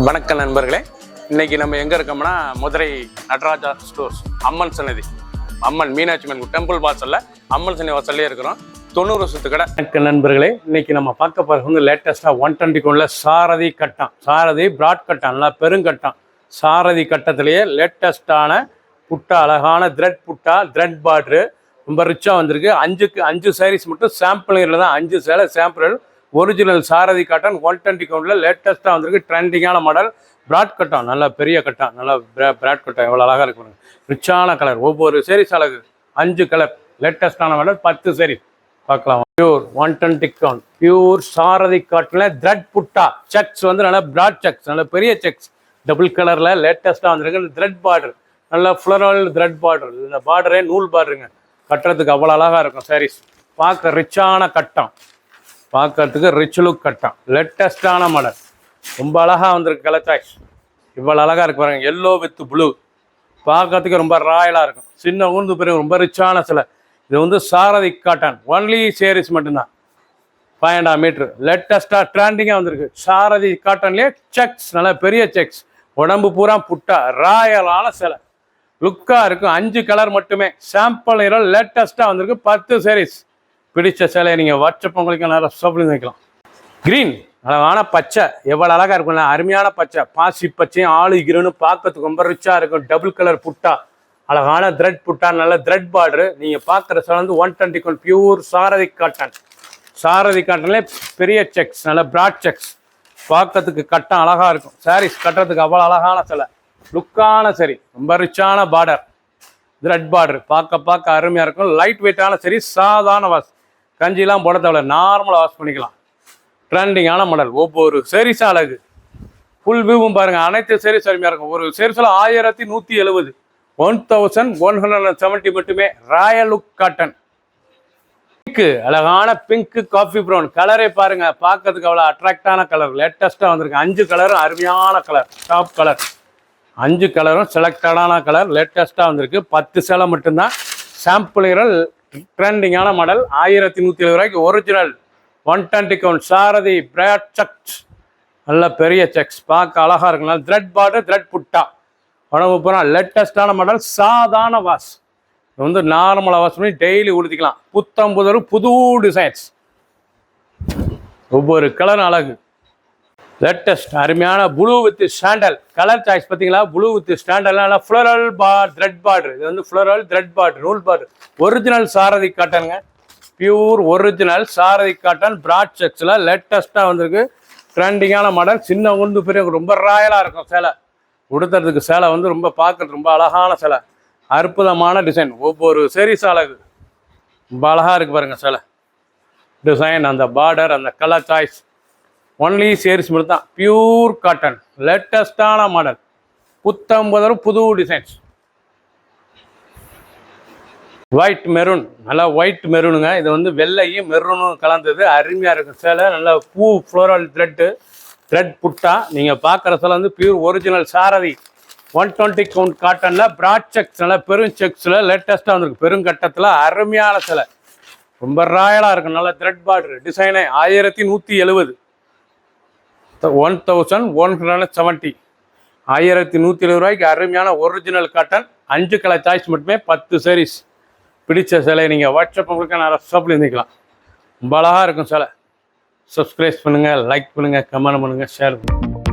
வணக்கம் நண்பர்களே, இன்னைக்கு நம்ம எங்கே இருக்கோம்னா மதுரை நடராஜா ஸ்டோர்ஸ் அம்மன் சன்னதி, அம்மன் மீனாட்சி அம்மன் டெம்பிள் வாசலில் அம்மன் சன்னதி வாசல்லே இருக்கிறோம். 90 வருஷத்து கடை. வணக்கம் நண்பர்களே, இன்னைக்கு நம்ம பார்க்க போகிறது வந்து லேட்டஸ்ட்டாக 120 சாரதி கட்டம், சாரதி பிராட் கட்டம், நல்லா பெருங்கட்டம். சாரதி கட்டத்திலேயே லேட்டஸ்டான புட்டா, அழகான த்ரெட் புட்டா, த்ரெட் பார்ட்ரு ரொம்ப ரிச்சாக வந்திருக்கு. 5 சாரீஸ் மட்டும் சாம்பிள் தான், 5 சேலை சாம்பிள். ஒரிஜினல் சாரதி காட்டன் 120 கவுண்டில் லேட்டஸ்ட்டாக வந்திருக்கு. ட்ரெண்டிங்கான மாடல் பிராட் கட்டம், நல்லா பெரிய கட்டம், நல்லா பிராட் கட்டம் எவ்வளோ அழகாக இருக்கு. ரிச்சான கலர், ஒவ்வொரு சேரீஸ் அழகு. 5 கலர், லேட்டஸ்டான மாடல், 10 சேரீ பார்க்கலாம். பியூர் 120 கவுண்ட், பியூர் சாரதி காட்டனில் த்ரெட் புட்டா செக்ஸ் வந்து நல்லா பிராட் செக்ஸ், நல்ல பெரிய செக்ஸ், டபுள் கலரில் லேட்டஸ்ட்டாக வந்திருக்கு. த்ரெட் பார்டர், நல்லா ஃப்ளோரல் த்ரெட் பார்டர், இந்த பார்டரே நூல் பார்டருங்க. கட்டுறதுக்கு அவ்வளோ அழகாக இருக்கும் சாரீஸ். பார்க்க ரிச்சான கட்டம், பார்க்கறதுக்கு ரிச் லுக் கட்டம், லேட்டஸ்டான மாடல், ரொம்ப அழகாக வந்திருக்கு. கலர் சாய்ஸ் இவ்வளோ அழகாக இருக்கு பாருங்க. எல்லோ வித் ப்ளூ, பார்க்கறதுக்கு ரொம்ப ராயலாக இருக்கும். சின்ன ஊர்ந்து பிறகு ரொம்ப ரிச்சான சிலை. இது வந்து சாரதி காட்டன், ஒன்லி சேரீஸ் மட்டும்தான். 5.5 மீட்டர், லேட்டஸ்ட்டாக ட்ரெண்டிங்காக வந்திருக்கு. சாரதி காட்டன்லேயே செக்ஸ், நல்லா பெரிய செக்ஸ், உடம்பு பூரா புட்டா, ராயலான சிலை, லுக்காக இருக்கும். 5 கலர் மட்டுமே சாம்பிள் நிறம், லேட்டஸ்ட்டாக வந்திருக்கு. 10 சேரீஸ். பிடிச்ச சேலையை நீங்கள் வாட்ஸ்அப் உங்களுக்கு நல்லா சோப்பில் வைக்கலாம். க்ரீன், அழகான பச்சை, எவ்வளோ அழகாக இருக்கும்ல, அருமையான பச்சை, பாசி பச்சையும் ஆளு கிரீனு, பார்க்கறதுக்கு ரொம்ப ரிச்சாக இருக்கும். டபுள் கலர் புட்டா, அழகான த்ரெட் புட்டா, நல்ல த்ரெட் பார்டரு. நீங்கள் பார்க்குற சேலை வந்து 120 பியூர் சாரதி காட்டன். சாரதி காட்டன்லேயே பெரிய செக்ஸ், நல்ல பிராட் செக்ஸ், பார்க்கறதுக்கு கட்டம் அழகாக இருக்கும். சாரீஸ் கட்டுறதுக்கு அவ்வளோ அழகான சிலை, லுக்கான சரி, ரொம்ப ரிச்சான பார்டர், த்ரெட் பார்டர், பார்க்க அருமையாக இருக்கும். லைட் வெயிட்டான சரி, சாதாரண வாஷ், கஞ்சிலாம் போட தேவை, நார்மலாக வாஷ் பண்ணிக்கலாம். ட்ரெண்டிங்கான மாடல், ஒவ்வொரு சேரீஸும் அழகு. ஃபுல் வியூவும் பாருங்கள், அனைத்து சேரீஸ் அருமையாக இருக்கும். ஒரு சேரீஸில் 1170, 1170 மட்டுமே. Royal look cotton. பிங்க்கு, அழகான பிங்க்கு காஃபி ப்ரௌன் கலரே பாருங்கள், பார்க்கறதுக்கு அவ்வளோ அட்ராக்டான கலர், லேட்டஸ்ட்டாக வந்திருக்கு. 5 கலரும் அருமையான கலர், டாப் கலர். 5 கலரும் செலக்டடான கலர், லேட்டஸ்ட்டாக வந்திருக்கு. 10 சேலை மட்டும்தான். சாம்பிள்கள் ட்ரெண்டிங்கான மாடல், 1170 ரூபாய்க்கு. ஒரிஜினல் 120 கவுண்ட் சாரதி பிராட் செக்ஸ், நல்ல பெரிய செக்ஸ், பார்க்க அழகாக இருக்குனால த்ரெட் பார்டர், த்ரெட் புட்டா, உடம்பு பூரா. லேட்டஸ்டான மாடல், சாதாரண வாஷ், இது வந்து நார்மலாக வாஷ் பண்ணி டெய்லி உடுத்திக்கலாம். புத்தம்புதரு, புது டிசைன்ஸ், ஒவ்வொரு கலரும் அழகு. லேட்டஸ்ட் அருமையான ப்ளூ வித் ஸ்டாண்டல் கலர் சாய்ஸ் பார்த்தீங்களா? ப்ளூ வித் ஸ்டாண்டல், ஃப்ளோரல் த்ரெட் பார்டர். இது வந்து ஃப்ளோரல் த்ரெட் பார்டர், நூல் பார்டர். ஒரிஜினல் சாரதி காட்டனுங்க, pure original Sarathi cotton, broad செக்ஸில் லேட்டஸ்ட்டாக வந்திருக்கு. ட்ரெண்டிங்கான மாடல், சின்ன உண்டு பெரிய, ரொம்ப ராயலாக இருக்கும் சேலை. உடுத்துறதுக்கு சேலை வந்து ரொம்ப பார்க்கறது ரொம்ப அழகான சேலை, அற்புதமான டிசைன், ஒவ்வொரு சேரீஸ் அழகு, ரொம்ப அழகாக இருக்குது பாருங்கள் சேலை டிசைன், அந்த பார்டர், அந்த கலர் சாய்ஸ். ஒன்லி சேரீஸ் மட்டும் தான், பியூர் காட்டன், லேட்டஸ்டான மாடல், புத்தம்பதரும் புது டிசைன்ஸ். ஒயிட் மெரூன், நல்லா ஒயிட் மெரூனுங்க. இது வந்து வெள்ளையும் மெரூனும் கலந்தது, அருமையாக இருக்கும் சேலை. நல்லா பூ ஃப்ளோரல் த்ரெட் புட்டா. நீங்கள் பார்க்குற சேலை வந்து பியூர் ஒரிஜினல் சாரதி 120 கவுண்ட் காட்டனில் பிராட் செக்ஸ், நல்லா பெரும் செக்ஸில் லேட்டஸ்ட்டாக வந்துருக்கு. பெருங்கட்டத்தில் அருமையான சேலை, ரொம்ப ராயலாக இருக்கும். நல்லா த்ரெட் பார்டர் டிசைனே. 1170, 1170, 1170 ரூபாய்க்கு அருமையான ஒரிஜினல் காட்டன். 5 கலர் சாய்ஸ் மட்டுமே, 10 சேரீஸ். பிடிச்ச சேலை நீங்கள் வாட்ஸ்அப் உங்களுக்கு நான் வாட்ஸ்அப்பில் இருந்துக்கலாம். ரொம்ப அழகாக இருக்கும் சேலை. சப்ஸ்கிரைப் பண்ணுங்கள், லைக் பண்ணுங்கள், கமெண்ட் பண்ணுங்கள், ஷேர் பண்ணுங்கள்.